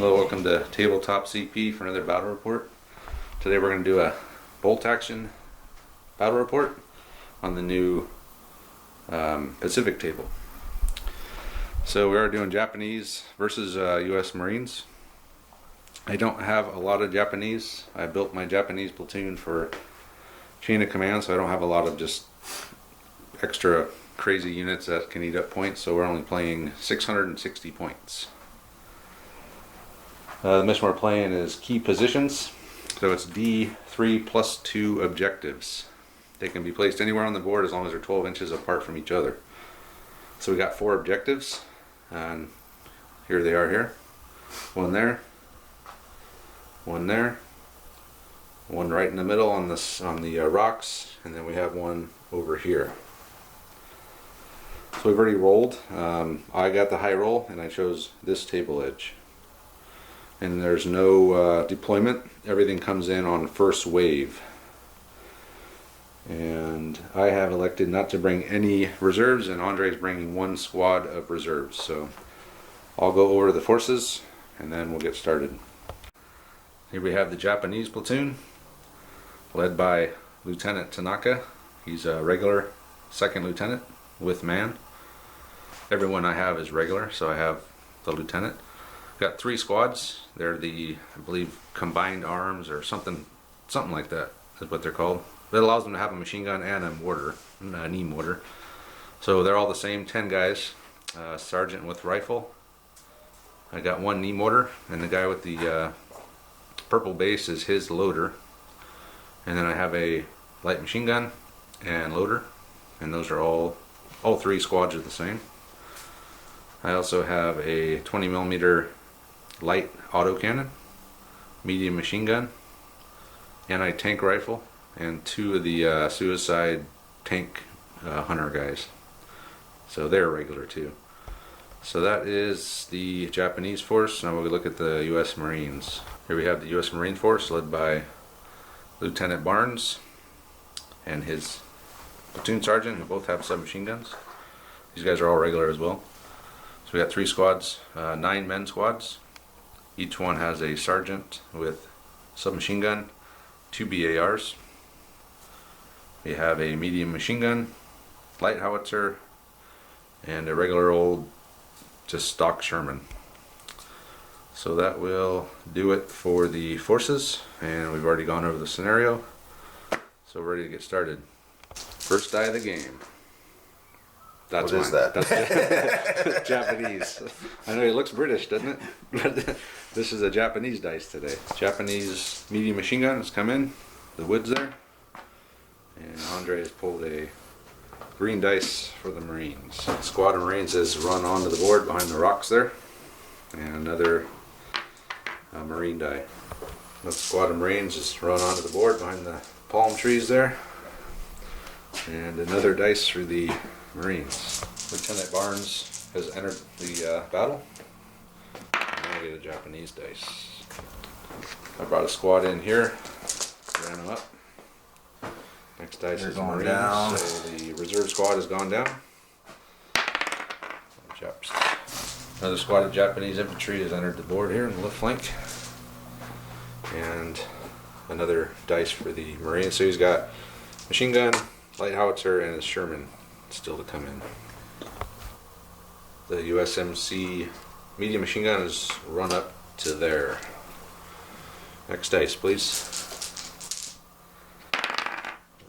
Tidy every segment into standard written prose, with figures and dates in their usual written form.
Hello, welcome to Tabletop CP for another battle report. Today we're going to do a bolt action battle report on the new Pacific table. So we are doing Japanese versus US Marines. I don't have a lot of Japanese. I built my Japanese platoon for chain of command, so I don't have a lot of just extra crazy units that can eat up points, so we're only playing 660 points. The mission we're playing is key positions, so it's D3 plus 2 objectives. They can be placed anywhere on the board as long as they're 12 inches apart from each other. So we got 4 objectives, and here they are here. One there, one there, one right in the middle on the rocks, and then we have one over here. So we've already rolled. I got the high roll and I chose this table edge. And there's no deployment. Everything comes in on first wave. And I have elected not to bring any reserves, and Andre is bringing 1 squad of reserves. So I'll go over the forces and then we'll get started. Here we have the Japanese platoon led by Lieutenant Tanaka. He's a regular second lieutenant with man. Everyone I have is regular, so I have the lieutenant. Got 3 squads. They're the, I believe, combined arms or something like that is what they're called. It allows them to have a machine gun and a mortar, a knee mortar. So they're all the same, 10 guys. Sergeant with rifle. I got 1 knee mortar, and the guy with the purple base is his loader. And then I have a light machine gun and loader, and those are all 3 squads are the same. I also have a 20mm light autocannon, medium machine gun, anti-tank rifle, and 2 of the suicide tank hunter guys. So they're regular too. So that is the Japanese force. Now we'll look at the US Marines. Here we have the US Marine force led by Lieutenant Barnes and his platoon sergeant, who both have submachine guns. These guys are all regular as well. So we got 3 squads, 9 men squads. Each one has a sergeant with submachine gun, 2 BARs. We have a medium machine gun, light howitzer, and a regular old just stock Sherman. So that will do it for the forces, and we've already gone over the scenario. So we're ready to get started. First die of the game. That's what is that? That's Japanese. I know it looks British, doesn't it? But this is a Japanese dice today. Japanese medium machine gun has come in. The wood's there. And Andre has pulled a green dice for the Marines. The squad of Marines has run onto the board behind the rocks there. And another Marine die. The squad of Marines has run onto the board behind the palm trees there. And another dice for the Marines. Lieutenant Barnes has entered the battle. And I'll get a Japanese dice. I brought a squad in here, ran them up. Next dice is Marines, down. So the reserve squad has gone down. Another squad of Japanese infantry has entered the board here in the left flank. And another dice for the Marines. So he's got machine gun, light howitzer, and a Sherman still to come in. The USMC medium machine gun is run up to there. Next dice, please.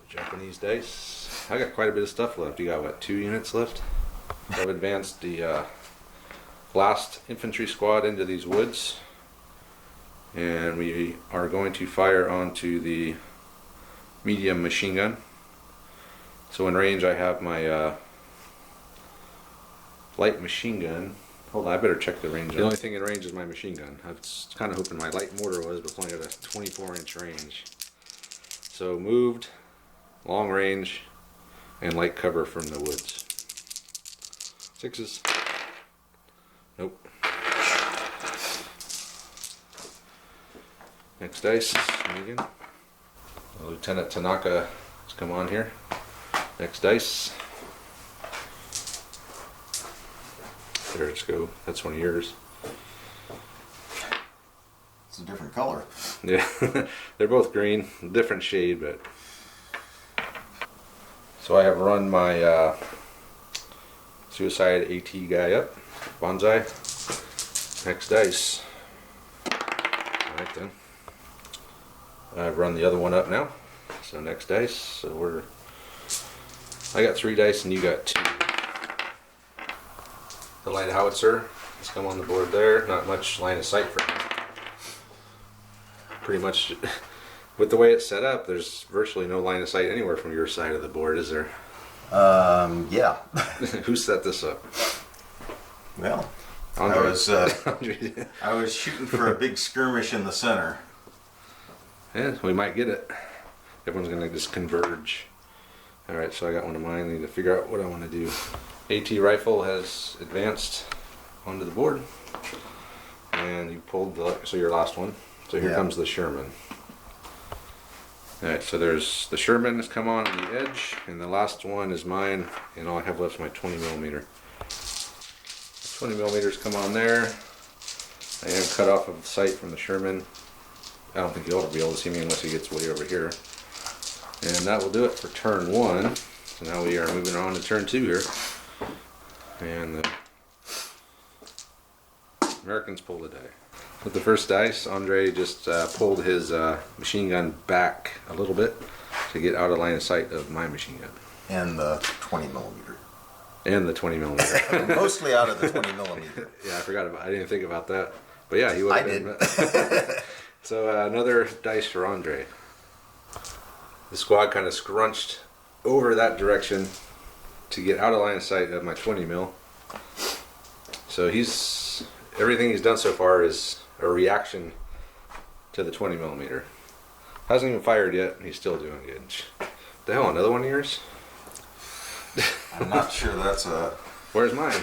Japanese dice. I got quite a bit of stuff left. You got what, 2 units left? I've advanced the last infantry squad into these woods, and we are going to fire onto the medium machine gun. So in range I have my light machine gun. Hold on, I better check the range. The only thing in range is my machine gun. I was kind of hoping my light mortar was, but only at a 24-inch range. So moved, long range, and light cover from the woods. 6s. Nope. Next dice, Megan. Lieutenant Tanaka has come on here. Next dice. There, let's go. That's one of yours. different color. Yeah, they're both green, different shade, but. So I have run my Suicide AT guy up, bonsai. Next dice. Alright then. I've run the other one up now. So next dice. So I got 3 dice and you got 2. The light howitzer has come on the board there. Not much line of sight for him. Pretty much, with the way it's set up, there's virtually no line of sight anywhere from your side of the board, is there? Yeah. Who set this up? Well, Andre. I was shooting for a big skirmish in the center. Yeah, we might get it. Everyone's going to just converge. Alright, so I got one of mine. I need to figure out what I want to do. AT rifle has advanced onto the board. And you pulled your last one. So here comes the Sherman. Alright, so there's the Sherman has come on the edge, and the last one is mine, and all I have left is my 20 millimeter. 20 millimeters come on there. I am cut off of sight from the Sherman. I don't think you'll ever be able to see me unless he gets way over here. And that will do it for turn 1. So now we are moving on to turn 2 here. And the Americans pull the die. With the first dice, Andre just pulled his machine gun back a little bit to get out of line of sight of my machine gun. And the 20 millimeter. And the 20 millimeter. Mostly out of the 20 millimeter. Yeah, I didn't think about that. But yeah, he would have been. So another dice for Andre. The squad kind of scrunched over that direction to get out of line of sight of my 20 mil. So everything he's done so far is a reaction to the 20 millimeter. Hasn't even fired yet, and he's still doing good. The hell, another one of yours? I'm not sure that's a... Where's mine?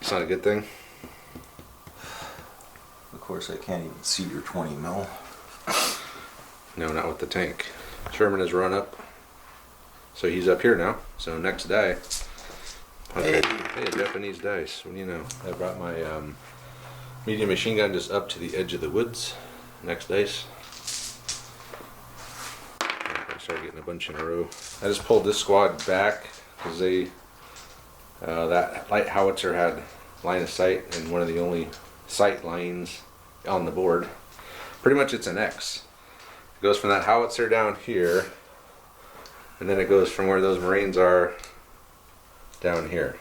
It's not a good thing. Of course, I can't even see your 20 mil. No, not with the tank. Sherman has run up. So he's up here now. So next die. Okay. Hey, Japanese dice. What do you know? I brought my medium machine gun just up to the edge of the woods. Next dice. I started getting a bunch in a row. I just pulled this squad back because that light howitzer had line of sight and one of the only sight lines on the board. Pretty much it's an X. It goes from that howitzer down here, and then it goes from where those Marines are down here.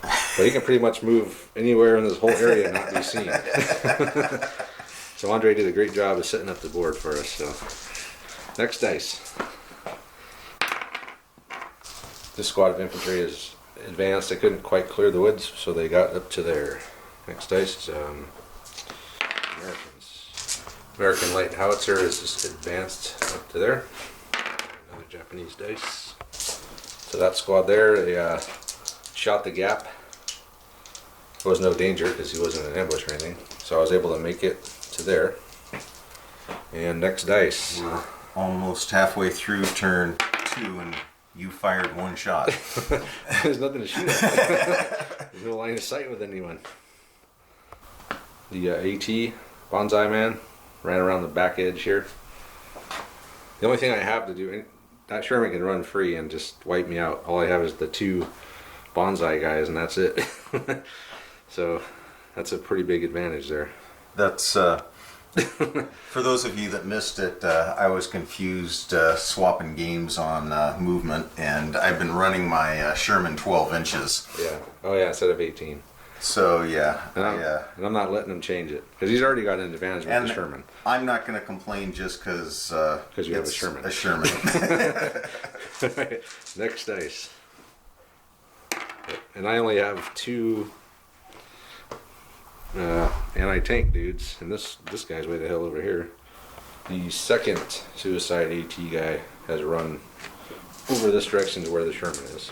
But he can pretty much move anywhere in this whole area and not be seen. So Andre did a great job of setting up the board for us. So next dice. This squad of infantry is advanced. They couldn't quite clear the woods, so they got up to there. Next dice is Americans. American light howitzer is just advanced up to there. Another Japanese dice. So that squad there, they shot the gap. There was no danger because he wasn't in an ambush or anything. So I was able to make it to there. And next dice. We're almost halfway through turn 2 and you fired one shot. There's nothing to shoot at. There's no line of sight with anyone. The AT bonsai man ran around the back edge here. The only thing I have to do, that Sherman can run free and just wipe me out. All I have is the 2 bonsai guys, and that's it. So that's a pretty big advantage there. That's for those of you that missed it, I was confused swapping games on movement, and I've been running my Sherman 12 inches. Yeah. Oh yeah, instead of 18. So yeah, and I'm not letting him change it because he's already got an advantage with the Sherman. I'm not going to complain just because you have a Sherman. A Sherman. Next dice. And I only have 2 anti-tank dudes, and this guy's way the hell over here. The second Suicide AT guy has run over this direction to where the Sherman is.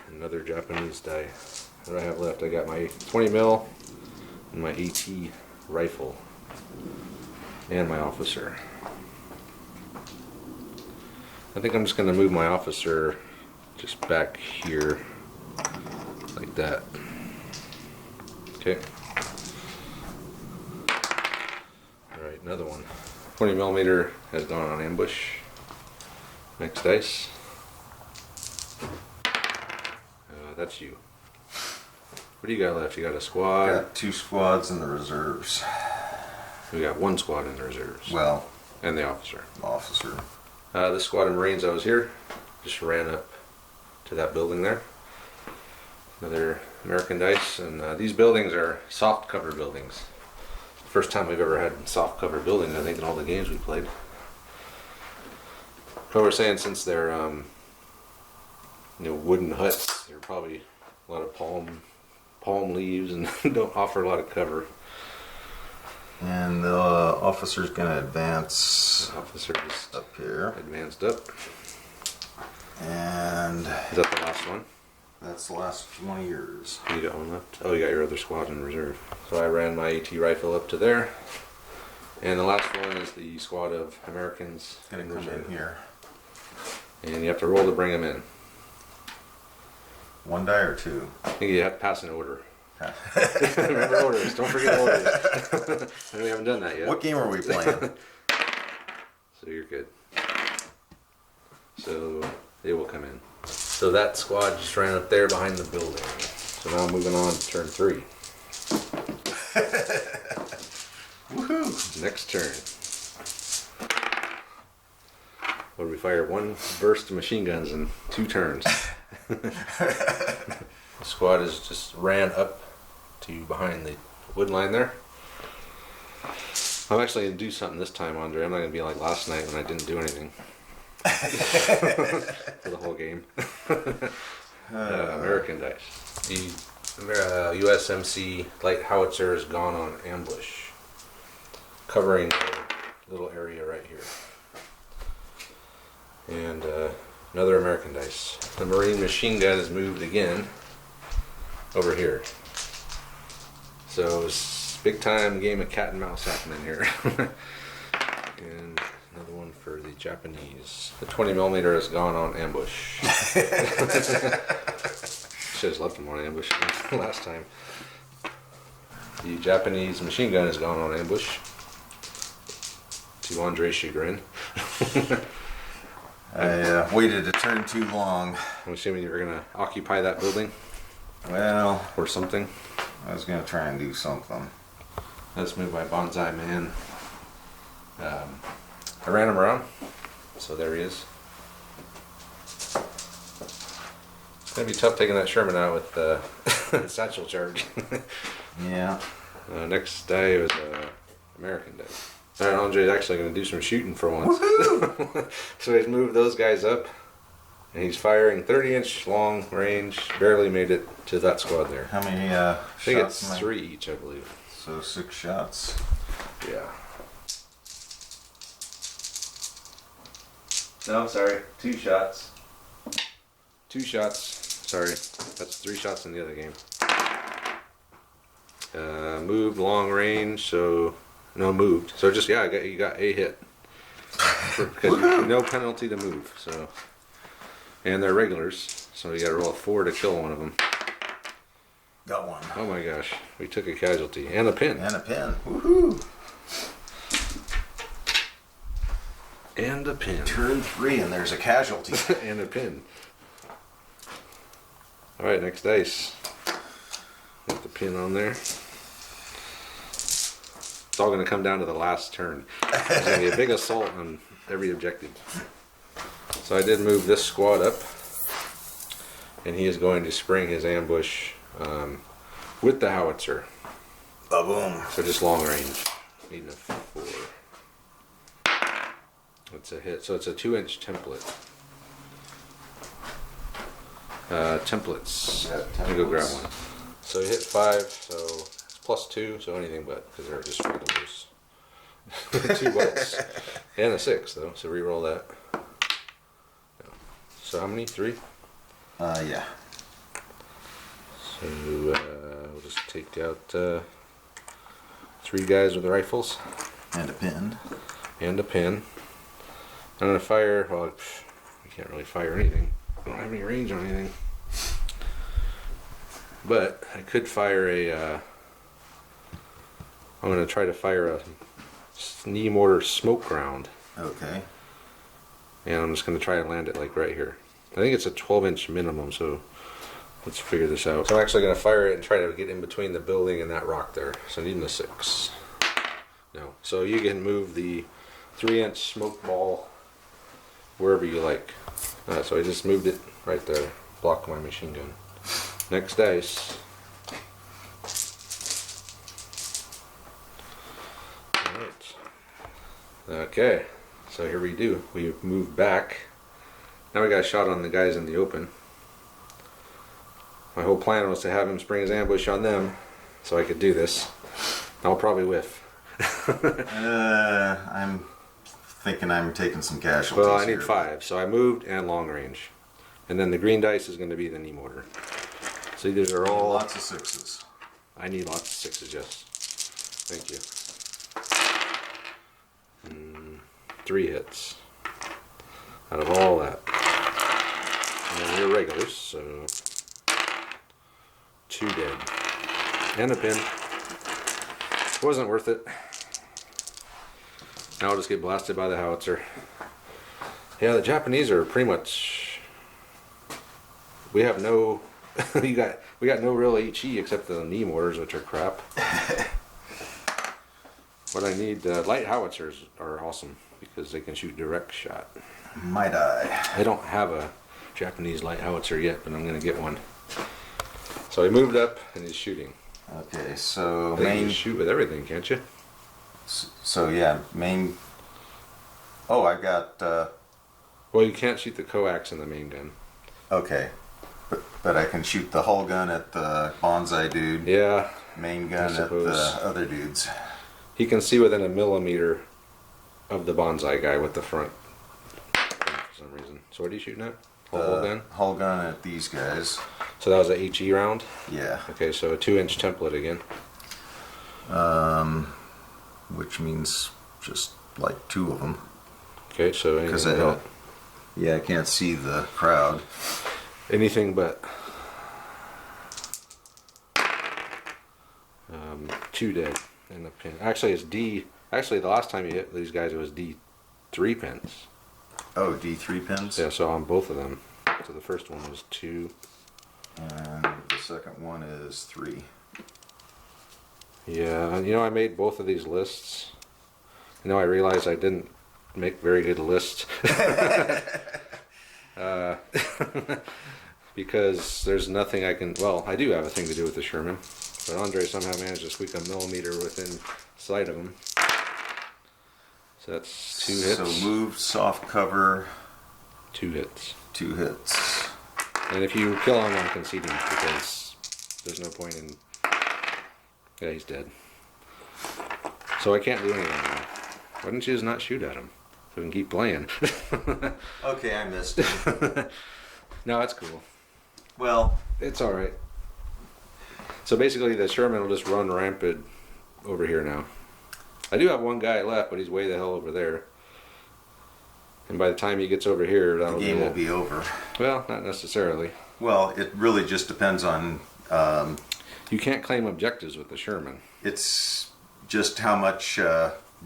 Another Japanese die. What do I have left? I got my 20 mil and my AT rifle and my officer. I think I'm just going to move my officer just back here like that. Okay. Alright, another one. 20 millimeter has gone on ambush. Next dice. That's you. What do you got left? You got a squad? Got 2 squads in the reserves. We got 1 squad in the reserves. Well, and the officer. This squad of Marines that was here just ran up to that building there. Another American dice, and these buildings are soft cover buildings. First time we've ever had soft cover buildings, I think, in all the games we played. But we're saying since they're wooden huts, they're probably a lot of palm leaves and don't offer a lot of cover. And the officer's gonna advance. The officer just up here. Advanced up. And is that the last one? That's the last one of yours. You got one left? Oh, you got your other squad in reserve. So I ran my AT rifle up to there. And the last one is the squad of Americans. It's gonna come in here. And you have to roll to bring them in. 1 die or 2? I think you have to pass an order. Remember orders. Don't forget orders. We haven't done that yet. What game are we playing? So you're good. So they will come in. So that squad just ran up there behind the building. So now moving on to turn 3. Woohoo! Next turn. What did we fire? 1 burst of machine guns in 2 turns. The squad is just ran up to behind the wood line there. I'm actually going to do something this time, Andre. I'm not going to be like last night when I didn't do anything. For the whole game. American dice. The USMC light howitzer has gone on ambush, covering a little area right here. And another American dice. The Marine machine gun has moved again over here. So it's a big time game of cat and mouse happening here. And another one for the Japanese. The 20 millimeter has gone on ambush. Should have left them on ambush last time. The Japanese machine gun has gone on ambush. To Andre's chagrin. I waited a turn too long. I'm assuming you were going to occupy that building? Well, or something. I was going to try and do something. Let's move by Bonsai Man. I ran him around, so there he is. It's going to be tough taking that Sherman out with the satchel charge. Yeah. Next die was American die. Alright, Andre's actually going to do some shooting for once. So he's moved those guys up, and he's firing 30-inch long range. Barely made it to that squad there. How many I think shots? it's 3 each, I believe. So 6 shots. Yeah. No, sorry. 2 shots. 2 shots. Sorry. That's 3 shots in the other game. Moved long range, so... No, moved. So just, yeah, you got a hit. Because no penalty to move, so... And they're regulars, so you gotta roll a 4 to kill one of them. Got one. Oh my gosh. We took a casualty. And a pin. And a pin. Woohoo! And a pin. Turn 3 and there's a casualty. And a pin. Alright, next dice. Put the pin on there. It's all going to come down to the last turn. There's going to be a big assault on every objective. So I did move this squad up. And he is going to spring his ambush with the howitzer. Ba-boom. So just long range. Needing a 4. That's a hit. So it's a 2-inch template. Templates. Yeah, Let me go grab one. So you hit 5, so it's +2, so anything but, because they're just regulars. 2 bullets. And a 6, though, so re-roll that. So how many? 3? Yeah. So we'll just take out 3 guys with rifles. And a pin. And a pin. I'm going to fire, well, you can't really fire anything. I don't have any range on anything. But I could fire a, I'm going to try to fire a knee mortar smoke ground. Okay. And I'm just going to try and land it like right here. I think it's a 12-inch minimum, so let's figure this out. So I'm actually going to fire it and try to get in between the building and that rock there. So I need a 6. No. So you can move the 3-inch smoke ball wherever you like. So I just moved it right there. Blocked my machine gun. Next dice. Alright. Okay. So here we do. We move back. Now we got a shot on the guys in the open. My whole plan was to have him spring his ambush on them so I could do this. I'll probably whiff. I'm thinking I'm taking some casualties. Well, I need here. 5, so I moved and long range. And then the green dice is going to be the knee mortar. So these are all... Lots of 6s. I need lots of 6s, yes. Thank you. 3 hits. Out of all that. And then your regulars, so... 2 dead. And a pin. Wasn't worth it. Now I'll just get blasted by the howitzer. Yeah, the Japanese are pretty much... We have no... we got no real HE except the knee mortars, which are crap. What I need, light howitzers are awesome because they can shoot direct shot. Might I? I don't have a Japanese light howitzer yet, but I'm going to get one. So he moved up and he's shooting. Okay, so You main... can shoot with everything, can't you? So yeah, main... Oh, I've got... Well, you can't shoot the coax in the main gun. Okay. But I can shoot the hull gun at the bonsai dude. Yeah. Main gun at the other dudes. He can see within a millimeter of the bonsai guy with the front. For some reason. So what are you shooting at? Hull gun? Hull gun at these guys. So that was a HE round? Yeah. Okay, so a 2-inch template again. Which means just like 2 of them. Okay, so anything but, yeah, I can't see the crowd. anything but 2 dead in the pin. Actually, it's D. Actually, the last time you hit these guys, it was D3 pins. Oh, D3 pins? Yeah, so on both of them. So the first one was 2. And the second one is 3. Yeah, you know, I made both of these lists. You know, I realized I didn't make very good lists. Because there's nothing I can... Well, I do have a thing to do with the Sherman. But Andre somehow managed to squeak a millimeter within sight of him. So that's 2 hits. So move, soft cover. 2 hits. 2 hits. And if you kill him, I'm conceding because there's no point in... Yeah, he's dead. So I can't do anything now. Why didn't you just not shoot at him? So we can keep playing. Okay, I missed it. No, that's cool. Well, It's alright. So basically the Sherman will just run rampant over here now. I do have one guy left, but he's way the hell over there. And by the time he gets over here, the that'll game will be over. Well, not necessarily. Well, it really just depends on... You can't claim objectives with the Sherman. It's just how much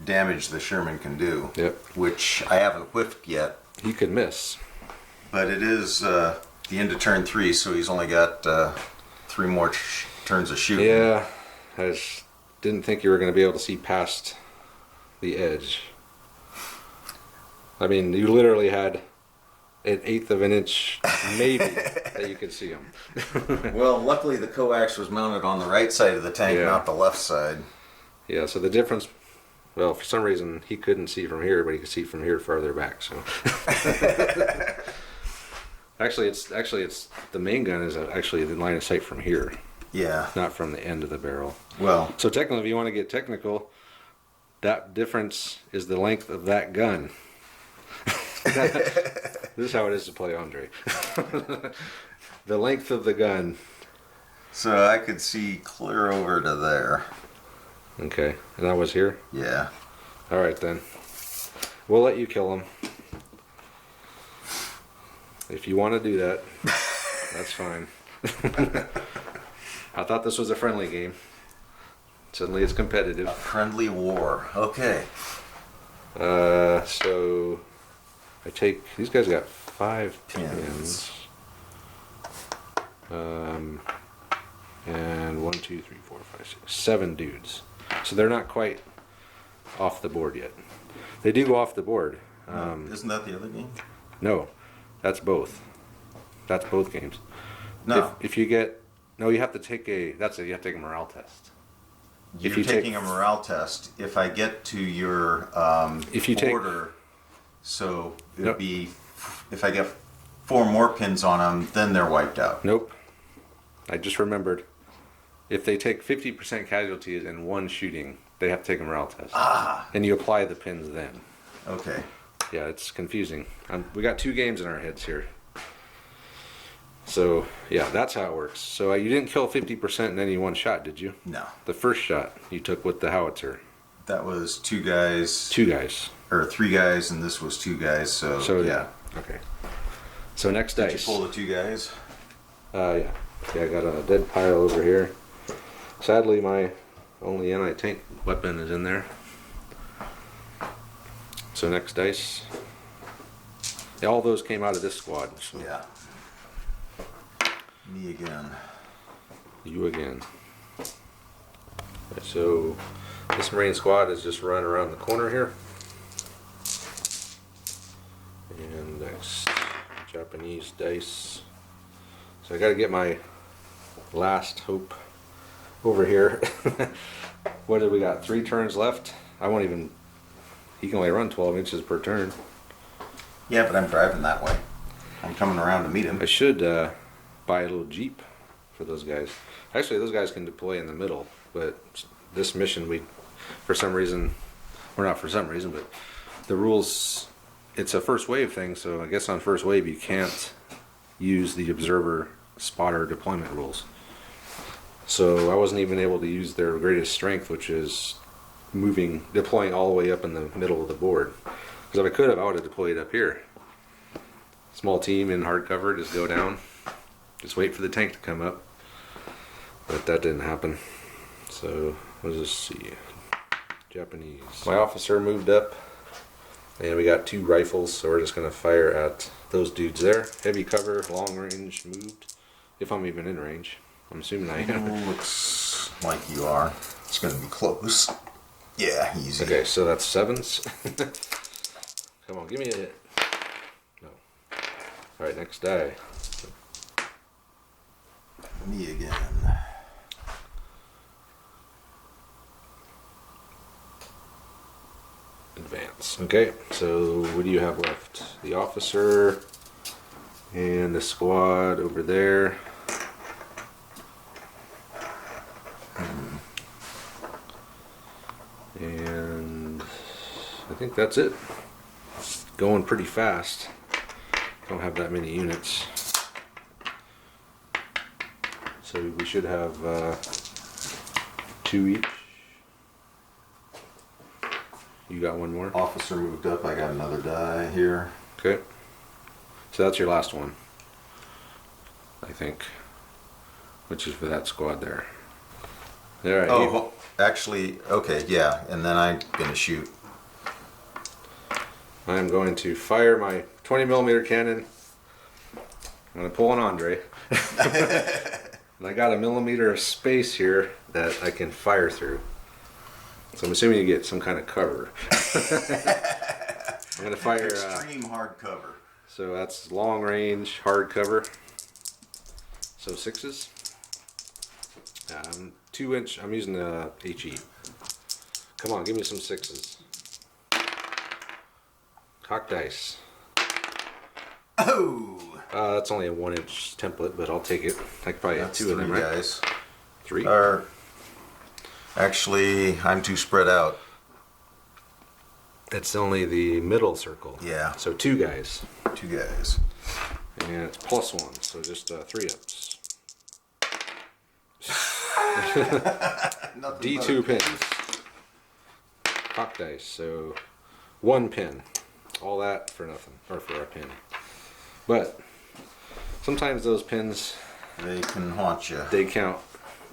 damage the Sherman can do. Yep. Which I haven't whiffed yet. He could miss. But it is the end of turn 3, so he's only got 3 more turns of shooting. Yeah, I just didn't think you were going to be able to see past the edge. I mean, you literally had an 1/8 of an inch, maybe, that you could see him. Well, luckily the coax was mounted on the right side of the tank, Yeah. not the left side. Yeah, so the difference, well, for some reason he couldn't see from here, but he could see from here farther back. So actually, it's the main gun is actually the line of sight from here, Yeah. not from the end of the barrel. Well, So technically, if you want to get technical, that difference is the length of that gun. This is how it is to play Andre. The length of the gun. so I could see clear over to there. Okay, and that was here? Yeah. All right, then. We'll let you kill him. If you want to do that, that's fine. I thought this was a friendly game. Suddenly it's competitive. A friendly war. Okay. So I take, these guys got 5 pins. And 1, 2, 3, 4, 5, 6, 7 dudes. So they're not quite off the board yet. They do go off the board. Isn't that the other game? No, that's both. That's both games. No. If you get, no, you have to take you have to take a morale test. You're taking a morale test. If I get to your border, so it would be, if I get 4 more pins on them, then they're wiped out. Nope. I just remembered. If they take 50% casualties in one shooting, they have to take a morale test. And you apply the pins then. Okay. Yeah, it's confusing. We got 2 games in our heads here. So, yeah, that's how it works. So you didn't kill 50% in any one shot, did you? No. The first shot you took with the howitzer. That was 2 guys. 2 guys. Or 3 guys, and this was 2 guys, so yeah. Okay. So next dice. Did you pull the 2 guys? Yeah. Yeah, I got a dead pile over here. Sadly, my only anti-tank weapon is in there. So next dice. Yeah, all those came out of this squad. So. Yeah. Me again. You again. So this Marine squad is just running around the corner here. And next, Japanese dice. So I got to get my last hope over here. What did we got? 3 turns left. I won't even. He can only run 12 inches per turn. Yeah, but I'm driving that way. I'm coming around to meet him. I should buy a little Jeep for those guys. Actually, those guys can deploy in the middle, but this mission, for some reason, or not for some reason, but the rules, it's a first wave thing, so I guess on first wave you can't use the observer spotter deployment rules. So I wasn't even able to use their greatest strength, which is deploying all the way up in the middle of the board. Because if I could have, I would have deployed up here. Small team in hard cover, just go down. Just wait for the tank to come up. But that didn't happen. So, let's just see. Japanese. My officer moved up. And we got 2 rifles, so we're just going to fire at those dudes there. Heavy cover, long range, moved. If I'm even in range. I'm assuming I am. Looks like you are. It's going to be close. Yeah, easy. Okay, so that's 7s. Come on, give me a hit. No. Alright, next die. Me again. Advance. Okay, so what do you have left? The officer and the squad over there. And I think that's it. Going pretty fast. Don't have that many units. So we should have 2 each. You got 1 more? Officer moved up. I got another die here. Okay. So that's your last one, I think, which is for that squad there. All right. Oh, actually, okay, yeah. And then I'm going to shoot. I'm going to fire my 20mm cannon. I'm going to pull an Andre. And I got a millimeter of space here that I can fire through. So I'm assuming you get some kind of cover. I'm going to fire... Extreme hard cover. So that's long range, hard cover. So 6s. 2-inch, I'm using the HE. Come on, give me some 6s. Cock dice. Oh! That's only a 1-inch template, but I'll take it. I could probably have 2 of them, right? Guys. 3? Actually, I'm too spread out. It's only the middle circle. Yeah. So 2 guys. 2 guys. And it's +1, so just 3-ups. D2 pins. Cock dice, so 1 pin. All that for nothing, or for a pin. But sometimes those pins, they can haunt you. They count.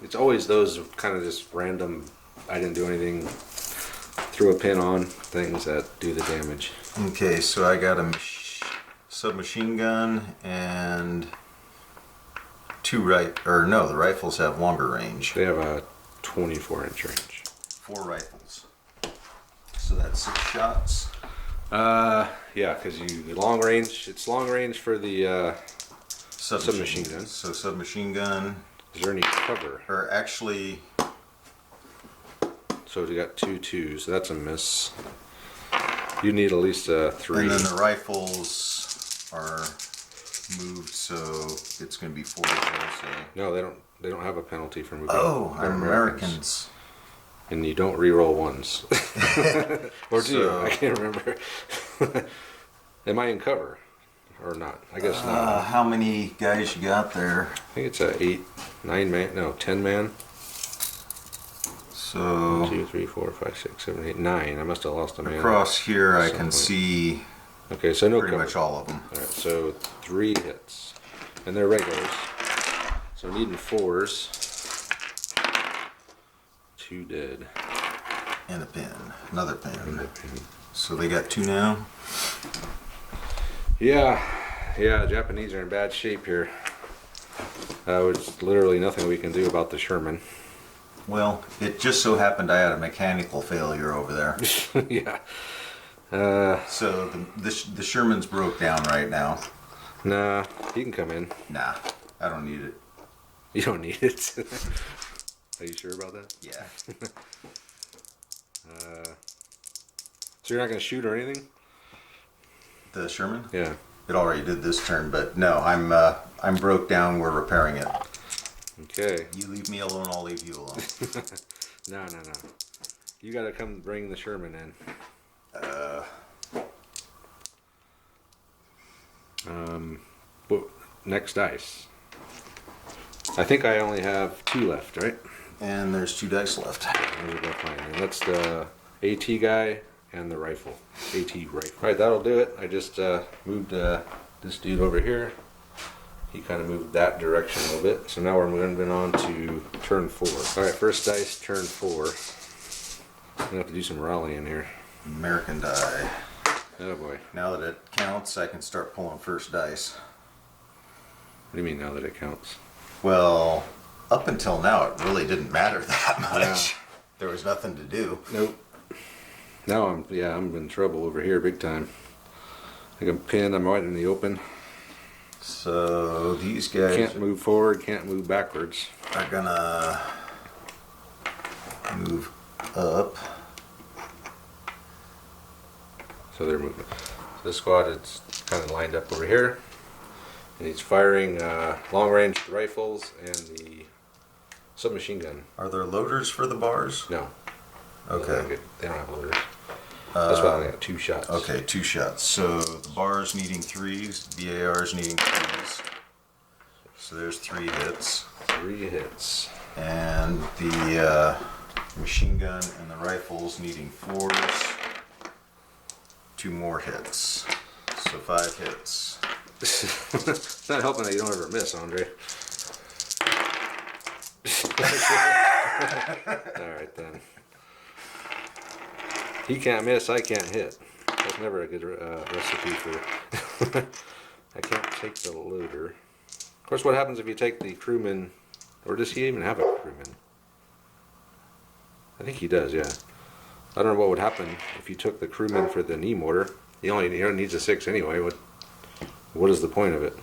It's always those kind of just random I didn't do anything. Threw a pin on things that do the damage. Okay, so I got a submachine gun and the rifles have longer range. They have a 24-inch range. 4 rifles. So that's 6 shots. Yeah, because long range. It's long range for the submachine gun. So submachine gun. Is there any cover? Or actually. So we got 2 2s. So that's a miss. You need at least 3. And then the rifles are moved, so it's going to be 4 also. No, they don't. They don't have a penalty for moving. Oh, Americans. And you don't re-roll ones. Or do you? I can't remember. Am I in cover or not? I guess not. How many guys you got there? I think it's a 10 man. So 1, 2, 3, 4, 5, 6, 7, 8, 9. I must have lost a man. Across here, I can see. Okay, so no pretty cover. much all of them. All right, so 3 hits, and they're regulars. So needing 4s. 2 dead. And a pin. Another pin. And a pin. So they got 2 now? Yeah, Japanese are in bad shape here. There's literally nothing we can do about the Sherman. Well, it just so happened I had a mechanical failure over there. Yeah. So the Sherman's broke down right now. Nah, you can come in. Nah, I don't need it. You don't need it. Are you sure about that? Yeah. So you're not going to shoot or anything? The Sherman? Yeah. It already did this turn, but no, I'm broke down. We're repairing it. Okay. You leave me alone, I'll leave you alone. No. You got to come bring the Sherman in. Next dice. I think I only have 2 left, right? And there's 2 dice left. Those are both mine. And that's the AT guy and the rifle. AT rifle. Alright, that'll do it. I just moved this dude over here. He kind of moved that direction a little bit. So now we're moving on to turn 4. Alright, first dice, turn 4. I'm going to have to do some rallying here. American die. Oh boy. Now that it counts, I can start pulling first dice. What do you mean now that it counts? Well, up until now, it really didn't matter that much. Yeah. There was nothing to do. Nope. Now I'm in trouble over here big time. I think I'm pinned. I'm right in the open. So these guys Can't move forward, can't move backwards. are gonna move up. So they're moving. So this squad is kind of lined up over here. And he's firing long range rifles and the submachine gun. Are there loaders for the bars? No. Okay. They don't have loaders. That's why I only got 2 shots. Okay, 2 shots. So the bars needing 3s, BARs needing 2s. So there's 3 hits. 3 hits. And the machine gun and the rifles needing 4s. 2 more hits. So 5 hits. It's not helping that you don't ever miss, Andre. Alright then. He can't miss, I can't hit. That's never a good recipe for... I can't take the loader. Of course, what happens if you take the crewman... Or does he even have a crewman? I think he does, yeah. I don't know what would happen if you took the crewman for the knee mortar. He only needs a 6 anyway. What is the point of it?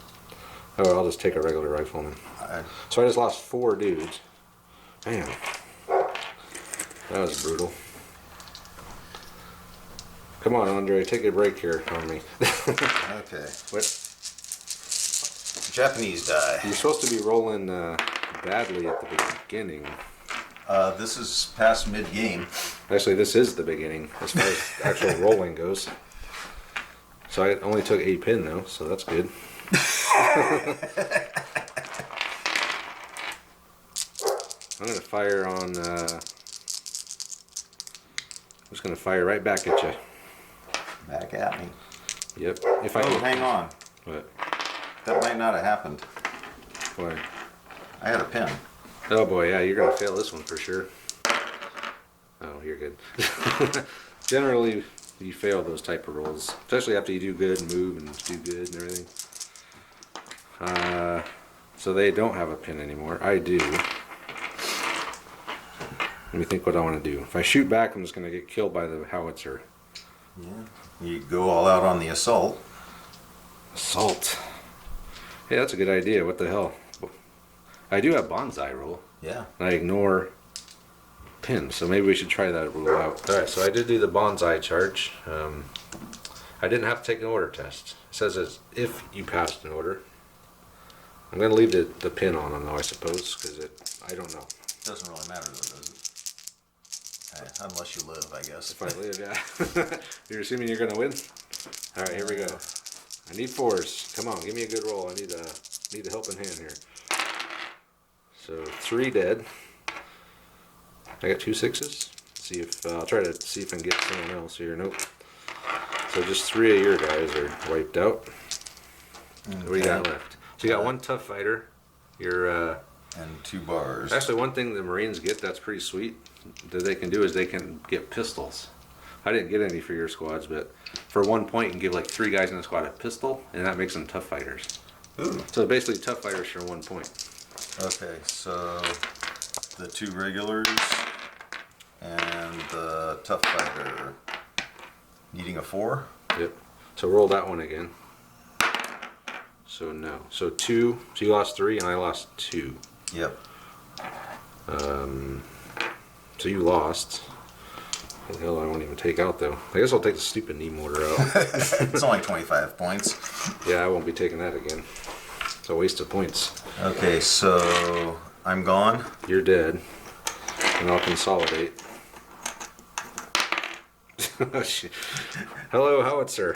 Oh, I'll just take a regular rifle then. So I just lost 4 dudes. Man. That was brutal. Come on, Andre, take a break here on me. Okay. What? Japanese die. You're supposed to be rolling badly at the beginning. This is past mid-game. Actually, this is the beginning as far as actual rolling goes. So I only took 8 pin though, so that's good. I'm gonna fire on. I'm just gonna fire right back at you. Back at me. Yep. If I Oh, can. hang on. What? That might not have happened. Why? I had a pin. Oh boy, yeah, you're gonna fail this one for sure. Oh, you're good. Generally, you fail those type of rolls, especially after you do good and move and do good and everything. So they don't have a pin anymore. I do. Let me think what I want to do. If I shoot back, I'm just going to get killed by the howitzer. Yeah. You go all out on the assault. Assault. Hey, that's a good idea. What the hell? I do have bonsai roll. Yeah. And I ignore pin, so maybe we should try that rule out. Alright, so I did do the bonsai charge. I didn't have to take an order test. It says it's if you passed an order. I'm going to leave the pin on them though, I suppose, because I don't know. Doesn't really matter though, does it? Unless you live, I guess. If I live, yeah. You're assuming you're going to win? Alright, here we go. I need 4s. Come on, give me a good roll. I need a helping hand here. So 3 dead. I got 2 6s. See if I'll try to see if I can get someone else here. Nope. So just 3 of your guys are wiped out. Okay. What do you got left? So you got 1 tough fighter. You're and 2 bars. Actually, one thing the Marines get that's pretty sweet that they can do is they can get pistols. I didn't get any for your squads, but for 1 point you can give like 3 guys in the squad a pistol, and that makes them tough fighters. Ooh. So basically tough fighters for 1 point. Okay, so the 2 regulars and the tough fighter needing a 4. Yep. So roll that one again. So no. So 2. So you lost 3 and I lost 2. Yep. So you lost. What the hell I won't even take out though. I guess I'll take the stupid knee mortar out. It's only 25 points. Yeah, I won't be taking that again. It's a waste of points. Okay, so I'm gone. You're dead. And I'll consolidate. Oh, shit. Hello, howitzer.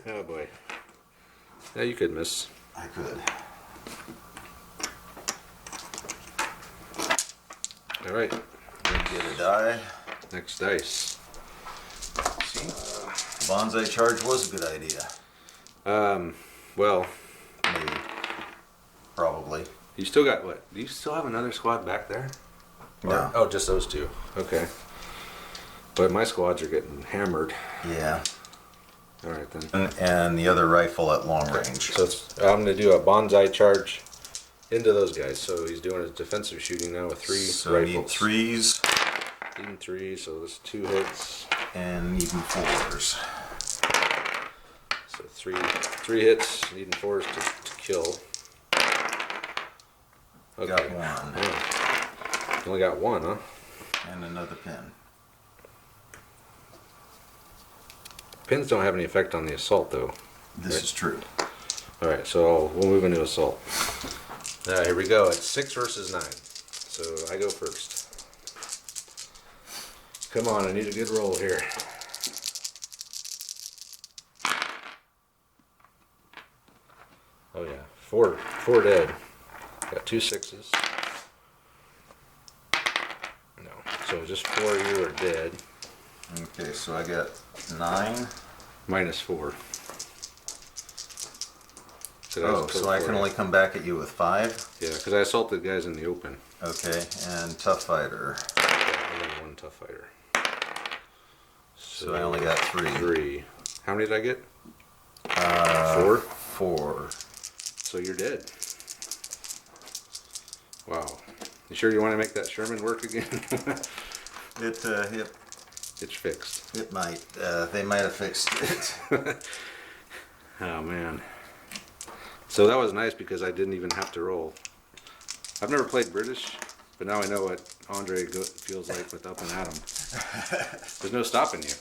Oh boy. Yeah, you could miss. I could. Alright. Get a die. Next dice. See? Bonsai charge was a good idea. Well, Maybe. Probably. you still got what? Do you still have another squad back there? No. Oh, just those 2. Okay. But my squads are getting hammered. Yeah. Alright then. And the other rifle at long range. So I'm going to do a bonsai charge into those guys. So he's doing his defensive shooting now with 3 so rifles. need 3s. Needing 3, so there's 2 hits. And needing 4s. So 3 hits, needing 4s to kill. Okay. Got 1. Yeah. You only got 1, huh? And another pin. Pins don't have any effect on the assault though. This is true. Alright, so we'll move into assault. Alright, here we go. It's 6 versus 9. So I go first. Come on, I need a good roll here. Oh yeah, 4 dead. Got 2 6s. No, so just 4 of you are dead. Okay, so I got 9. Minus 4. So I can only come back at you with 5? Yeah, because I assaulted guys in the open. Okay, and tough fighter. Yeah, and then 1 tough fighter. So I only got 3. 3. How many did I get? 4? 4. So you're dead. Wow. You sure you want to make that Sherman work again? It's fixed. It might. They might have fixed it. Oh man. So that was nice because I didn't even have to roll. I've never played British, but now I know what Andre feels like with Up and Atom. There's no stopping you.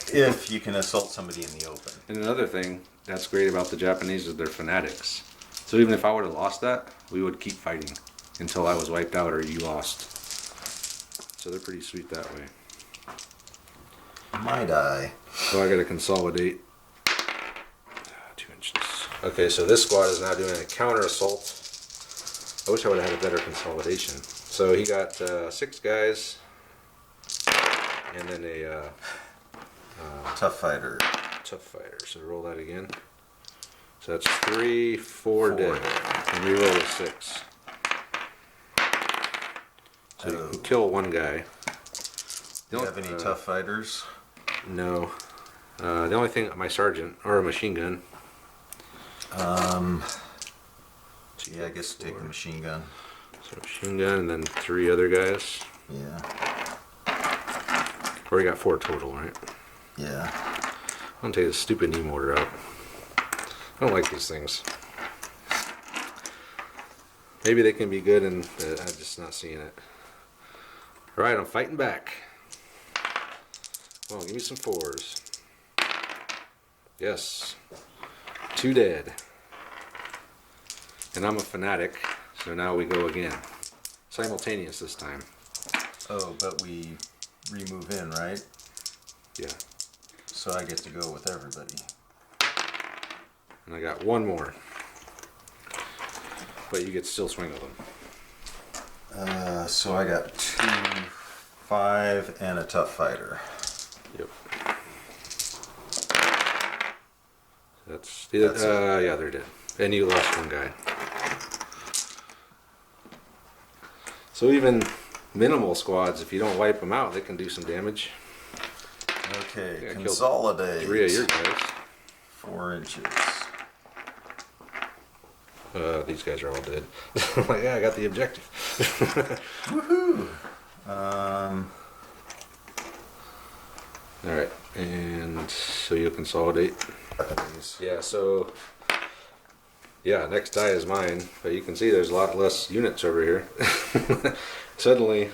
If you can assault somebody in the open. And another thing that's great about the Japanese is they're fanatics. So even if I would have lost that, we would keep fighting until I was wiped out or you lost. So they're pretty sweet that way. My die. So I gotta consolidate. 2 inches. Okay, so this squad is now doing a counter assault. I wish I would have had a better consolidation. So he got 6 guys, and then a Tough fighter. tough fighter. So roll that again. So that's 3, 4 dead, and we roll a 6. So So you can kill one guy. Do you have any tough fighters? No. The only thing, my sergeant, or a machine gun. Yeah, I guess take the machine gun. So machine gun and then 3 other guys. Yeah. Or you got 4 total, right? Yeah. I'm gonna take the stupid knee mortar out. I don't like these things. Maybe they can be good, and I'm just not seeing it. All right, I'm fighting back. Come on, give me some 4s. Yes. 2 dead. And I'm a fanatic, so now we go again. Simultaneous this time. Oh, but we remove in, right? Yeah. So I get to go with everybody. And I got 1 more. But you get to still swing with them. So I got 2, 5, and a tough fighter. Yep. That's yeah, they're dead. And you lost 1 guy. So even minimal squads, if you don't wipe them out, they can do some damage. Okay, consolidate. 3 of your guys. 4 inches. These guys are all dead. Like, yeah, I got the objective. Woohoo! Alright, and so you'll consolidate. Yeah, so yeah, next die is mine, but you can see there's a lot less units over here. Suddenly,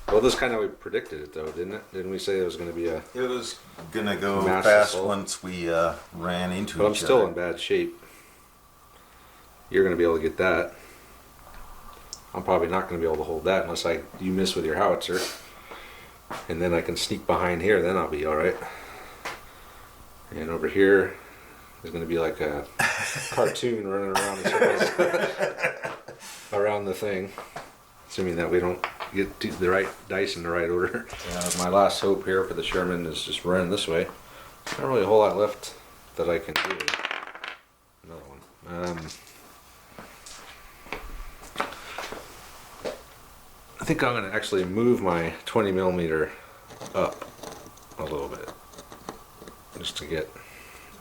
well, this kind of, we predicted it though, didn't it? Didn't we say it was going to be a... It was gonna go Mass fast assault. once we ran into But I'm each still other. in bad shape. You're going to be able to get that. I'm probably not going to be able to hold that unless you miss with your howitzer. And then I can sneak behind here, then I'll be alright. And over here, there's going to be like a cartoon running around in circles around the thing. Assuming that we don't get the right dice in the right order. My last hope here for the Sherman is just run this way. Not really a whole lot left that I can do. Another one. I think I'm going to actually move my 20 millimeter up a little bit. Just to get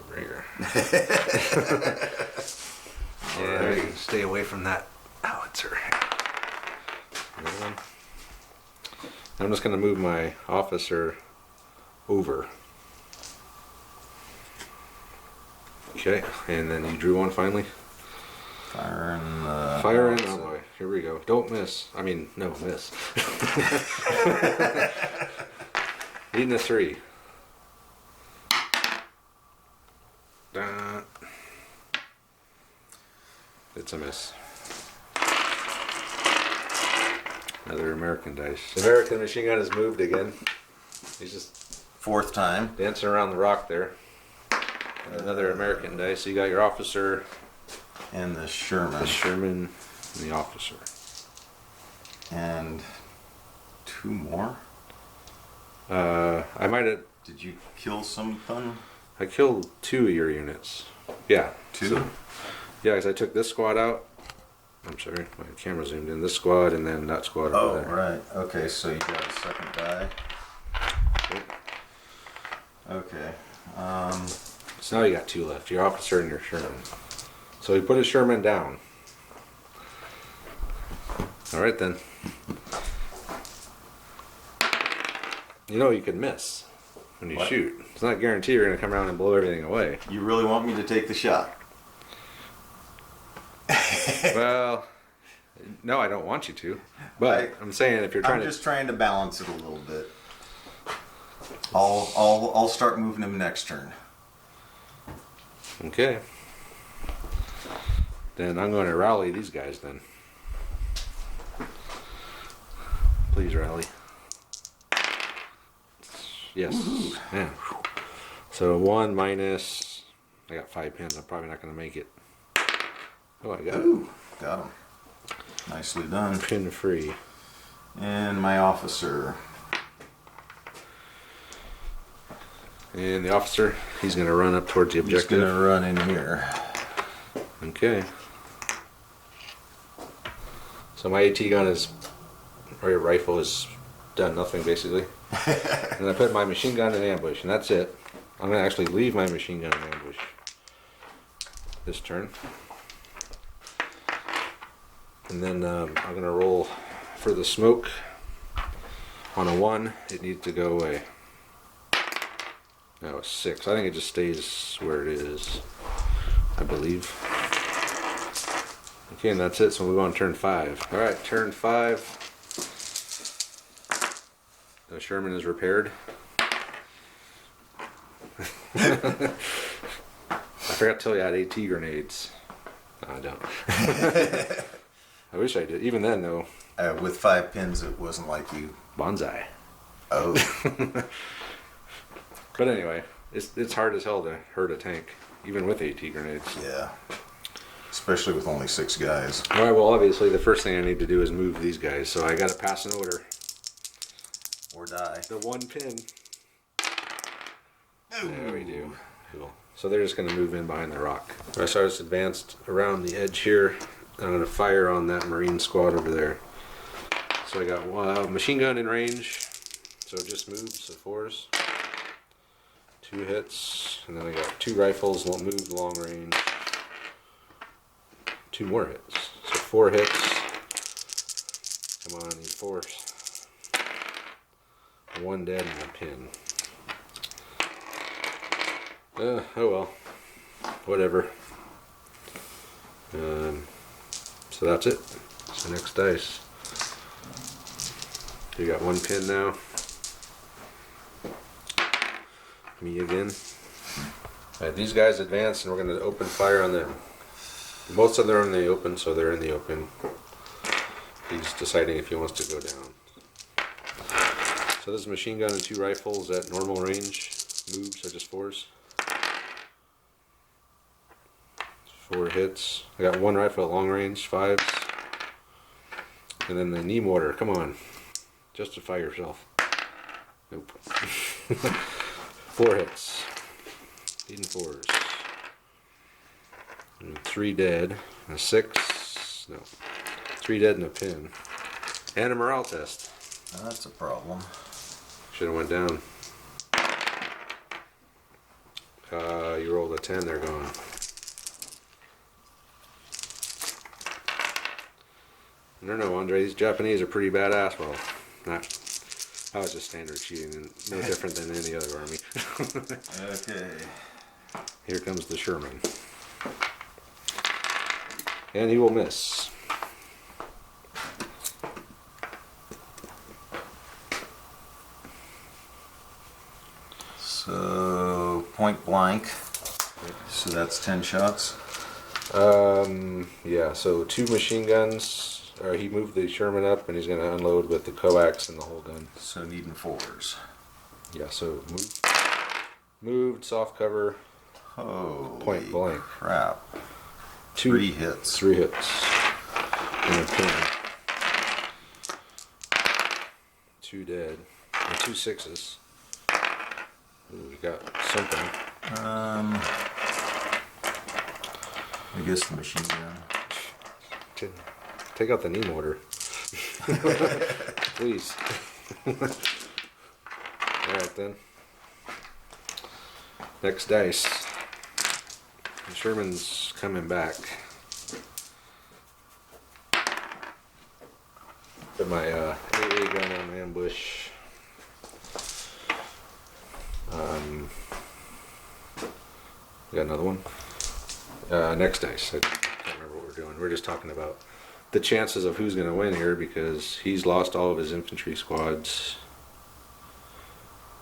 over here. Yeah, stay away from that howitzer. Another one. I'm just going to move my officer over. Okay, and then you drew one finally. Firing. Firing. Oh boy, here we go. Don't miss. I mean, no, miss. Needing a 3. It's a miss. Another American dice. The American machine gun has moved again. He's just 4th time. dancing around the rock there. Another American dice. So you got your officer, And the Sherman. and the officer. And 2 more. I might have. Did you kill something? I killed 2 of your units. Yeah. 2? So, yeah, because I took this squad out. I'm sorry, my camera zoomed in. This squad and then that squad Oh, over there. right. Okay, so you got a second die. Okay. So now you got 2 left. Your officer and your Sherman. So he put his Sherman down. All right then. You know you can miss when you shoot. It's not guaranteed you're going to come around and blow everything away. You really want me to take the shot? Well, no, I don't want you to. But I'm saying if you're trying I'm just trying to balance it a little bit. I'll start moving him next turn. Okay. Then I'm going to rally these guys then. Please rally. Yes. Yeah. So 1 minus. I got 5 pins. I'm probably not going to make it. Oh, I got Ooh, got him. Nicely done. pin free. And my officer. And the officer, he's going to run up towards the He's objective. gonna run in here. Okay. So my AT gun is or your rifle has done nothing basically. And I put my machine gun in ambush, and that's it. I'm going to actually leave my machine gun in ambush this turn. And then I'm going to roll for the smoke. On a 1, it needs to go away. No, a 6. I think it just stays where it is, I believe. Okay, and that's it. So we go on turn 5. All right, turn 5. The Sherman is repaired. I forgot to tell you I had AT grenades. No, I don't. I wish I did. Even then, though. With 5 pins, it wasn't like you. Bonsai. Oh. But anyway, it's hard as hell to hurt a tank, even with AT grenades. Yeah. Especially with only 6 guys. All right, well, obviously, the first thing I need to do is move these guys, so I got to pass an order. Or die. The 1 pin. Ooh. There we do. Cool. So they're just going to move in behind the rock. All right, so I just advanced around the edge here. I'm going to fire on that Marine squad over there. So I got machine gun in range. So it just moves, so 4s. 2 hits. And then I got 2 rifles, moved long range. 2 more hits. So 4 hits. Come on, need 4s. 1 dead and a pin. Oh well. Whatever. So that's it. So next dice. You got 1 pin now. Me again. Alright, these guys advance and we're going to open fire on them. Most of them are in the open, so they're in the open. He's deciding if he wants to go down. So this is machine gun and 2 rifles at normal range. Moves are just 4s. 4 hits. I got 1 rifle at long range, 5s. And then the knee mortar. Come on. Justify yourself. Nope. 4 hits. 8 and 4s. And 3 dead. A 6. No. 3 dead and a pin. And a morale test. That's a problem. Should have went down. You rolled a 10, they're gone. I don't know, Andre, these Japanese are pretty badass. Well, not. That was just standard cheating, and no different than any other army. Okay. Here comes the Sherman. And he will miss. So, point blank. So that's 10 shots. Yeah, so 2 machine guns. He moved the Sherman up and he's going to unload with the coax and the whole gun. So needing 4s. Yeah, so moved, soft cover, Holy point blank. Crap. 2 3 hits. 3 hits. And a pin. 2 dead. And 2 6s. Ooh, we got something. I guess the machine gun. Take out the knee mortar. Please. Alright then. Next dice. The Sherman's coming back. Put my AA gun on ambush. Got another one. Next dice. I can't remember what we're doing. We're just talking about the chances of who's going to win here because he's lost all of his infantry squads.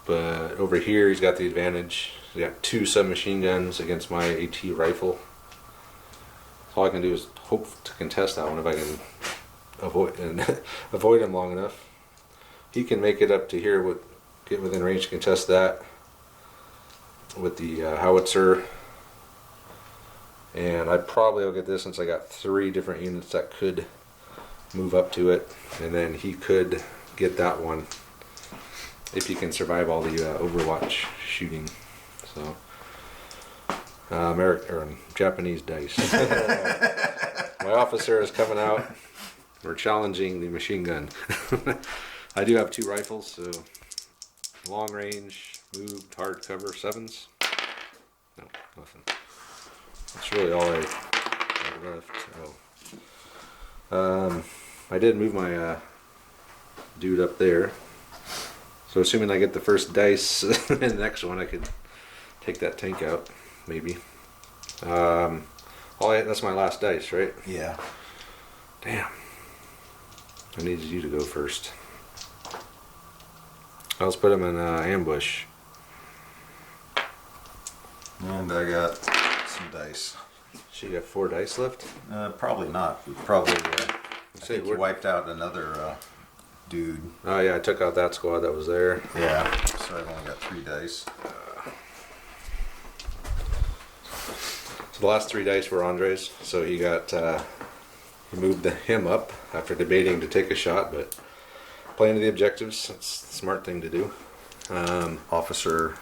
But over here he's got the advantage. He's got 2 submachine guns against my AT rifle. All I can do is hope to contest that one if I can avoid him long enough. He can make it up to here, get within range to contest that with the howitzer. And I probably will get this since I got 3 different units that could move up to it, and then he could get that one if he can survive all the Overwatch shooting. So Japanese dice. My officer is coming out. We're challenging the machine gun. I do have 2 rifles, so long range, moved, hardcover, 7s. No, nothing. That's really all I have left. Oh. I did move my dude up there. So assuming I get the first dice in the next one, I could take that tank out, maybe. That's my last dice, right? Yeah. Damn. I needed you to go first. Let's put him in ambush. And I got some dice. So you got 4 dice left? Probably not. We probably. I think you wiped out another dude. Oh yeah, I took out that squad that was there. Yeah. So I've only got 3 dice. So the last 3 dice were Andre's. So he got he moved him up after debating to take a shot, but playing to the objectives. That's the smart thing to do. Officer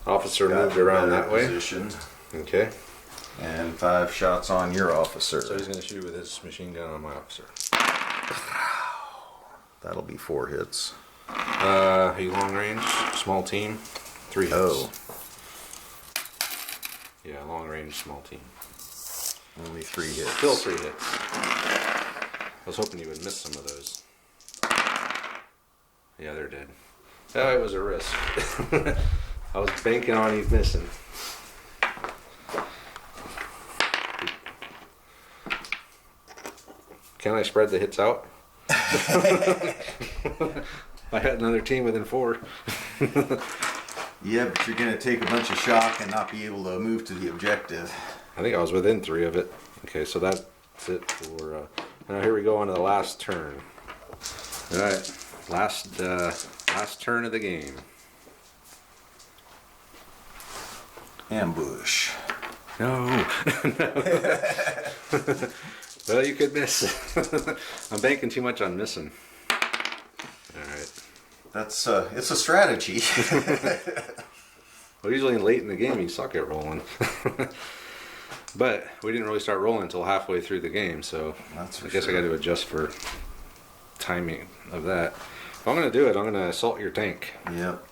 moved around that way. Position. Okay. And 5 shots on your officer. So he's going to shoot with his machine gun on my officer. That'll be 4 hits. He long range, small team, 3 hits. Oh. Yeah, long range, small team. Only 3 hits. Still 3 hits. I was hoping you would miss some of those. Yeah, they're dead. It was a risk. I was banking on you missing. Can I spread the hits out? I had another team within 4. Yeah, but you're going to take a bunch of shock and not be able to move to the objective. I think I was within 3 of it. Okay, so that's it for... now here we go on to the last turn. Alright, last turn of the game. Ambush. No. Well, you could miss. I'm banking too much on missing. Alright. That's it's a strategy. Well, usually late in the game you suck at rolling. But we didn't really start rolling until halfway through the game, so I guess I got to adjust for timing of that. If I'm going to do it, I'm going to assault your tank. Yep.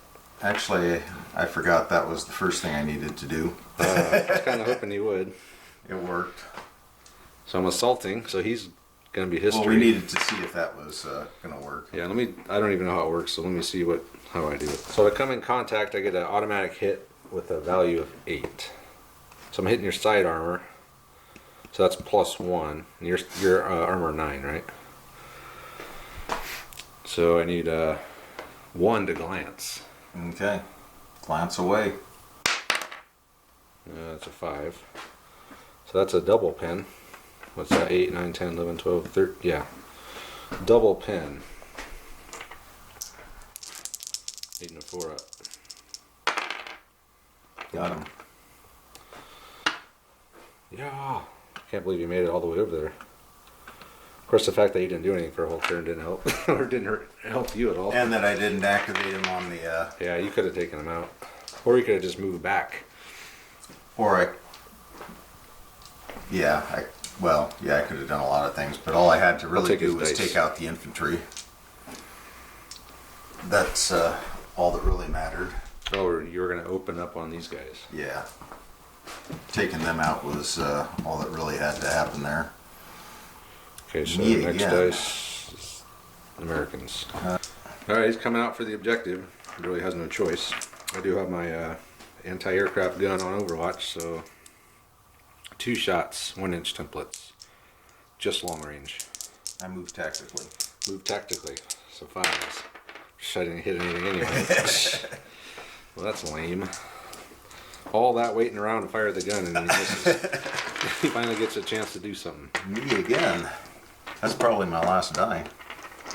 Actually, I forgot that was the first thing I needed to do. I was kind of hoping you would. It worked. So I'm assaulting, so he's going to be history. Well, we needed to see if that was going to work. Yeah, I don't even know how it works, so let me see how I do it. So to come in contact, I get an automatic hit with a value of 8. So I'm hitting your side armor. So that's +1. And your armor 9, right? So I need 1 to glance. Okay. Glance away. That's a 5. So that's a double pen. What's that? 8, 9, 10, 11, 12, 13. Yeah. Double pen. 8 and a 4 up. Got him. Yeah. Can't believe you made it all the way over there. Of course, the fact that you didn't do anything for a whole turn didn't help. Or didn't help you at all. And that I didn't activate him on the... Yeah, you could have taken him out. Or you could have just moved back. Or I could have done a lot of things, but all I had to really do was take out the infantry. That's all that really mattered. Oh, you were going to open up on these guys. Yeah. Taking them out was all that really had to happen there. Okay, so next dice is Americans. Alright, he's coming out for the objective. He really has no choice. I do have my anti-aircraft gun on Overwatch, so 2 shots, 1-inch templates. Just long range. I move tactically. Move tactically, so 5s. I didn't hit anything anyway. Well, that's lame. All that waiting around to fire the gun and he misses. He finally gets a chance to do something. Me again. That's probably my last die.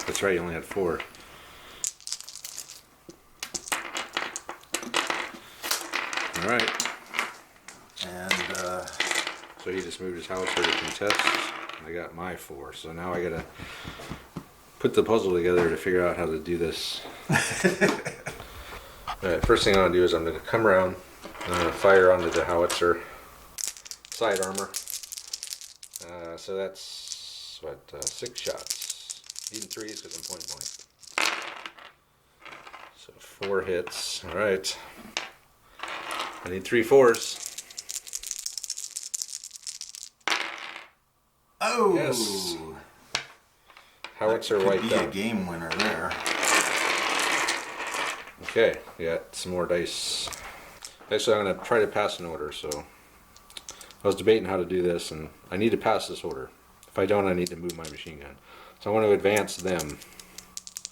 That's right, you only had 4. Alright. And so he just moved his howitzer to contest. I got my 4, so now I gotta put the puzzle together to figure out how to do this. Alright, first thing I'm gonna do is I'm gonna come around and I'm gonna fire onto the howitzer side armor. So that's what 6 shots. Needing 3s because I'm point blank. So 4 hits. All right. I need 3 4s. Oh! Yes. Howitzer wiped Could be out. a game winner there. Okay, we got some more dice. Actually, I'm going to try to pass an order, so I was debating how to do this, and I need to pass this order. If I don't, I need to move my machine gun. So I want to advance them.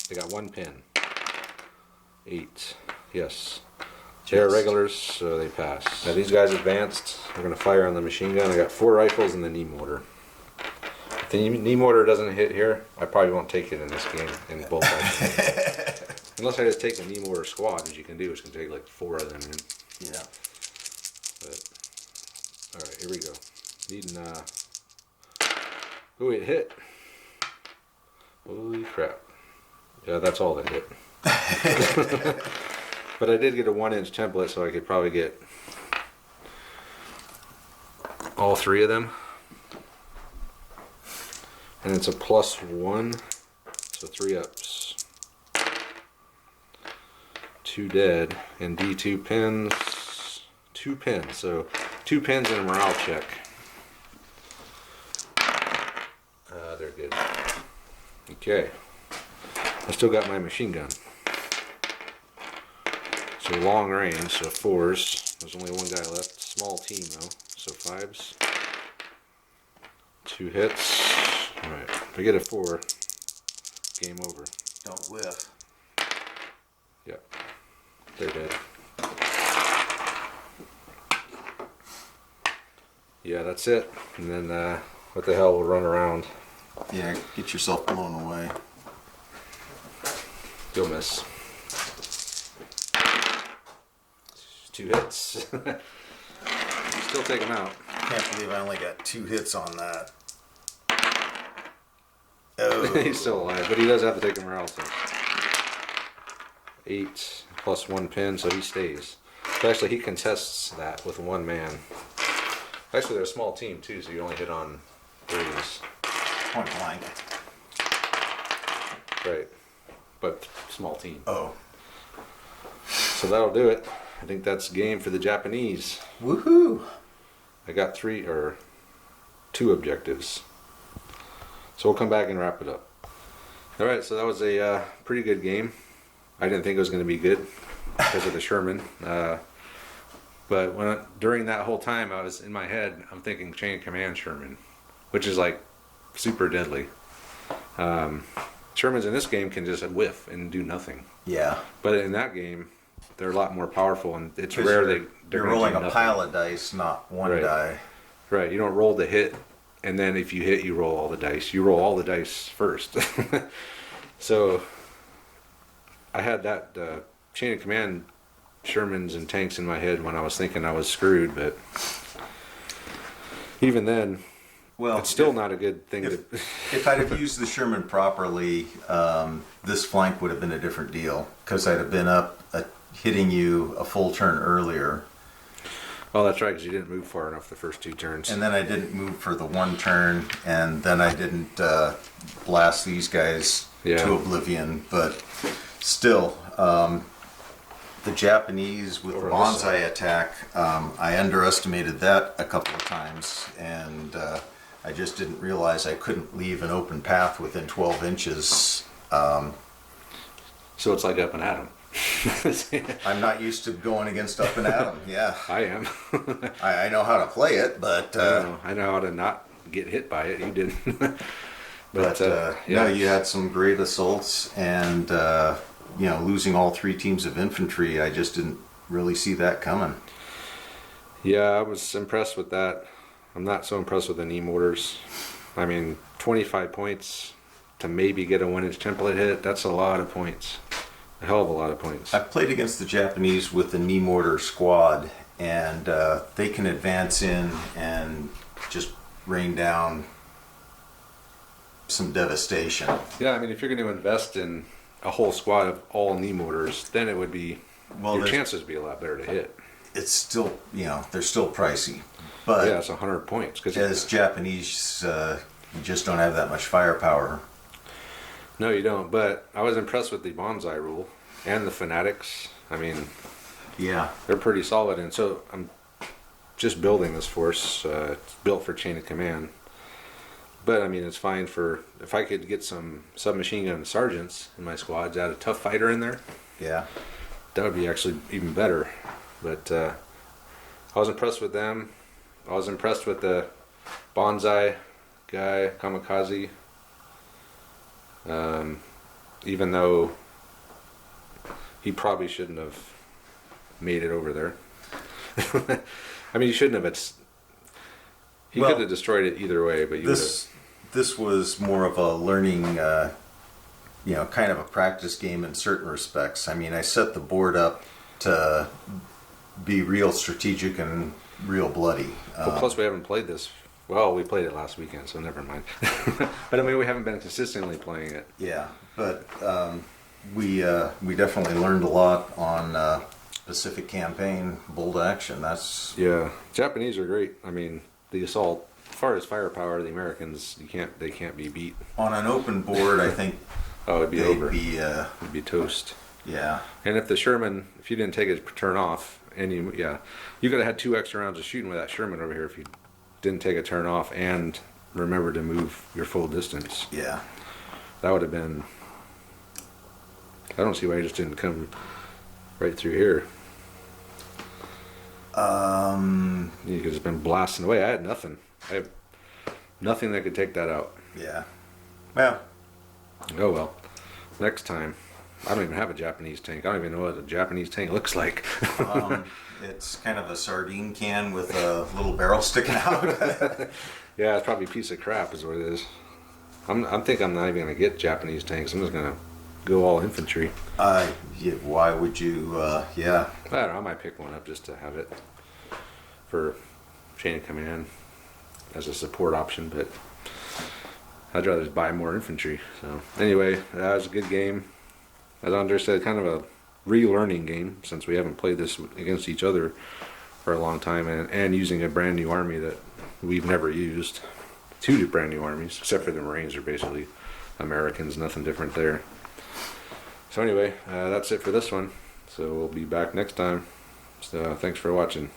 They got 1 pin. 8. Yes. They're regulars, so they pass. Now these guys advanced. We're going to fire on the machine gun. I got 4 rifles and the knee mortar. If the knee mortar doesn't hit here, I probably won't take it in this game, in both rifles. Unless I just take the knee mortar squad, which you can do, which can take like 4 of them in. Yeah. But, alright, here we go. Needing, oh, it hit. Holy crap. Yeah, that's all that hit. But I did get a 1-inch template, so I could probably get all 3 of them. And it's a +1, so 3 ups. 2 dead, and D2 pins. 2 pins, so 2 pins and a morale check. They're good. Okay. I still got my machine gun. So long range, so 4s. There's only 1 guy left. Small team though, so 5s. 2 hits. Alright, if I get a 4, game over. Don't whiff. Yep. They're dead. Yeah, that's it. And then, what the hell, we'll run around. Yeah, get yourself blown away. You'll miss. 2 hits. Still take them out. Can't believe I only got 2 hits on that. Oh. He's still alive, but he does have to take a morale test. 8 +1 pin, so he stays. So actually, he contests that with 1 man. Actually, they're a small team too, so you only hit on 3s. Point blank. Right. But small team. Oh. So that'll do it. I think that's game for the Japanese. Woohoo! I got 2 objectives. So we'll come back and wrap it up. Alright, so that was a pretty good game. I didn't think it was going to be good because of the Sherman. But during that whole time, I was in my head, I'm thinking chain of command Sherman, which is like super deadly. Shermans in this game can just whiff and do nothing. Yeah. But in that game, they're a lot more powerful, and it's rare they're rolling a nothing. pile of dice, not one die. Right. You don't roll the hit, and then if you hit, you roll all the dice. You roll all the dice first. So I had that chain of command Shermans and tanks in my head when I was thinking I was screwed, but even then, well, it's still not a good thing. If I'd have used the Sherman properly, this flank would have been a different deal, because I'd have been up hitting you a full turn earlier. Oh, that's right, because you didn't move far enough the first 2 turns. And then I didn't move for the 1 turn, and then I didn't blast these guys to oblivion. But still, the Japanese with the bonsai attack, I underestimated that a couple of times, and I just didn't realize I couldn't leave an open path within 12 inches. So it's like up and at 'em. I'm not used to going against up and at 'em. Yeah, I am. I know how to play it, but I know how to not get hit by it. You didn't. but yeah, no, you had some great assaults, and losing all 3 teams of infantry, I just didn't really see that coming. Yeah, I was impressed with that. I'm not so impressed with the knee mortars. I mean, 25 points to maybe get a 1-inch template hit. That's a lot of points. A hell of a lot of points. I played against the Japanese with the knee mortar squad, and they can advance in and just rain down some devastation. Yeah, I mean, if you're going to invest in a whole squad of all knee mortars, then it would be, your chances would be a lot better to hit. It's still, they're still pricey. But yeah, it's 100 points. As Japanese, you just don't have that much firepower. No, you don't. But I was impressed with the bonsai rule and the fanatics. I mean, Yeah. they're pretty solid. And so I'm just building this force. It's built for chain of command. But I mean, it's fine for if I could get some submachine gun sergeants in my squads, add a tough fighter in there. Yeah. That would be actually even better. But I was impressed with them. I was impressed with the bonsai guy, Kamikaze. Even though he probably shouldn't have made it over there. I mean, he shouldn't have. He could have destroyed it either way, but this was more of a learning, kind of a practice game in certain respects. I mean, I set the board up to be real strategic and real bloody. Well, plus we haven't played this. Well, we played it last weekend, so never mind. But I mean, we haven't been consistently playing it. Yeah, but we definitely learned a lot on Pacific Campaign, bold action. Yeah, Japanese are great. I mean, the assault, as far as firepower, the Americans they can't be beat. On an open board, I think. It'd be over. It'd be toast. Yeah. And if the Sherman, if you didn't take his turn off, and you could have had 2 extra rounds of shooting with that Sherman over here if you didn't take a turn off and remember to move your full distance. Yeah. That would have been. I don't see why you just didn't come right through here. You could have just been blasting away. I had nothing. I have nothing that could take that out. Yeah. Well. Oh well. Next time. I don't even have a Japanese tank. I don't even know what a Japanese tank looks like. It's kind of a sardine can with a little barrel sticking out. Yeah, it's probably a piece of crap is what it is. I'm thinking I'm not even going to get Japanese tanks. I'm just going to go all infantry. Why would you, yeah. I don't know, I might pick one up just to have it for chain of command as a support option, but I'd rather just buy more infantry. So anyway, that was a good game. As Andre said, kind of a relearning game since we haven't played this against each other for a long time, and using a brand new army that we've never used. 2 brand new armies, except for the Marines are basically Americans, nothing different there. So anyway, that's it for this one. So we'll be back next time. So thanks for watching.